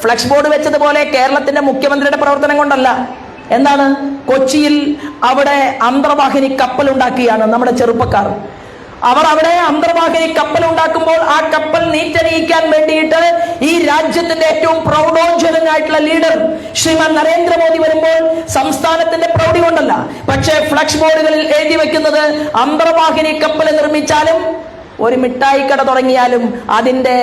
Flex board വെച്ചതുപോലെ കേരളത്തിന്റെ മുഖ്യമന്ത്രിയുടെ പ്രവർത്തനം കൊണ്ടല്ല. എന്താണ്? കൊച്ചിയിൽ അവിടെ അന്തർവാഹിനി കപ്പൽ ഉണ്ടാക്കിയാണ് നമ്മുടെ ചെറുപ്പക്കാർ. അവർ അവിടെ അന്തർവാഹിനി കപ്പൽ ഉണ്ടാക്കുമ്പോൾ ആ കപ്പൽ നീറ്റണിയിക്കാൻ വേണ്ടിയിട്ട് ഈ രാജ്യത്തിന്റെ ഏറ്റവും പ്രൗഢോജ്വലനായിട്ടുള്ള ലീഡർ ശ്രീമാൻ നരേന്ദ്രമോദി വരുമ്പോൾ സംസ്ഥാനത്തിന്റെ പ്രൗഢി കൊണ്ടല്ല, പക്ഷേ ഫ്ലക്സ് ബോർഡുകളിൽ എഴുതി വെക്കുന്നത് അന്തർവാഹിനി കപ്പൽ നിർമ്മിച്ചാലും ഒരു മിഠായി കട തുടങ്ങിയാലും അതിന്റെ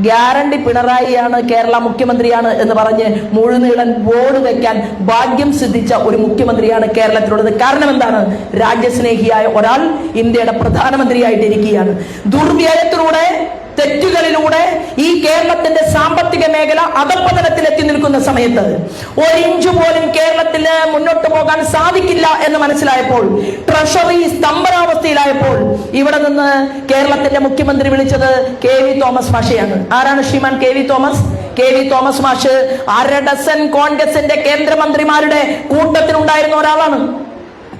ഗ്യാരണ്ടി പിണറായിയാണ്, കേരള മുഖ്യമന്ത്രിയാണ് എന്ന് പറഞ്ഞ് മുഴുനീളൻ ബോർഡ് വെക്കാൻ ഭാഗ്യം സിദ്ധിച്ച ഒരു മുഖ്യമന്ത്രിയാണ് കേരളത്തിലുള്ളത്. കാരണം എന്താണ്? രാജ്യസ്നേഹിയായ ഒരാൾ ഇന്ത്യയുടെ പ്രധാനമന്ത്രിയായിട്ടിരിക്കുകയാണ്. ദുർവ്യയത്തിലൂടെ, തെറ്റുകളിലൂടെ ഈ കേരളത്തിന്റെ സാമ്പത്തിക മേഖല അധപ്പതനത്തിൽ എത്തി നിൽക്കുന്ന സമയത്ത് ഒരിഞ്ചു പോലും കേരളത്തിന് മുന്നോട്ട് പോകാൻ സാധിക്കില്ല എന്ന് മനസ്സിലായപ്പോൾ, ട്രഷറി സ്തംഭനാവസ്ഥയിലായപ്പോൾ ഇവിടെ നിന്ന് കേരളത്തിന്റെ മുഖ്യമന്ത്രി വിളിച്ചത് KV തോമസ് മാഷെയാണ്. ആരാണ് ശ്രീമാൻ KV തോമസ്? KV തോമസ് മാഷ് 1/2 ഡസൻ കോൺഗ്രസിന്റെ കേന്ദ്രമന്ത്രിമാരുടെ കൂട്ടത്തിലുണ്ടായിരുന്ന ഒരാളാണ്.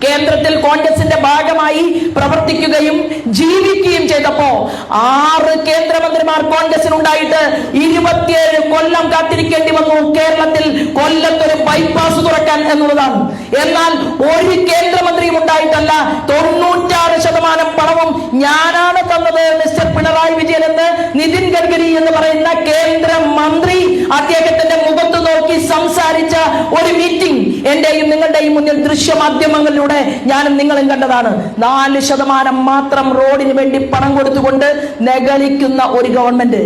കേന്ദ്രത്തിൽ കോൺഗ്രസിന്റെ ഭാഗമായി പ്രവർത്തിക്കുകയും ജീവിക്കുകയും ചെയ്തപ്പോ 6 കേന്ദ്രമന്ത്രിമാർ കോൺഗ്രസിനുണ്ടായിട്ട് 27 കൊല്ലം കാത്തിരിക്കേണ്ടി വന്നു കേരളത്തിൽ കൊല്ലത്തൊരു ബൈപ്പാസ് തുറക്കാൻ എന്നുള്ളതാണ്. എന്നാൽ ഒരു കേന്ദ്രമന്ത്രിയും ഉണ്ടായിട്ടല്ല 96% പണവും ഞാനാണ് തന്നത് മിസ്റ്റർ പിണറായി വിജയൻ എന്ന് നിതിൻ ഗഡ്കരി എന്ന് പറയുന്ന കേന്ദ്രമന്ത്രി അദ്ദേഹത്തിന്റെ മുഖത്ത് നോക്കി സംസാരിച്ച ഒരു മീറ്റിംഗ് എന്റെയും നിങ്ങളുടെയും മുന്നിൽ ദൃശ്യമാധ്യമങ്ങളിലൂടെ ഞാനും നിങ്ങളും കണ്ടതാണ്. 4% മാത്രം റോഡിന് വേണ്ടി പണം കൊടുത്തുകൊണ്ട് നെഗളിക്കുന്ന ഒരു ഗവൺമെന്റ്.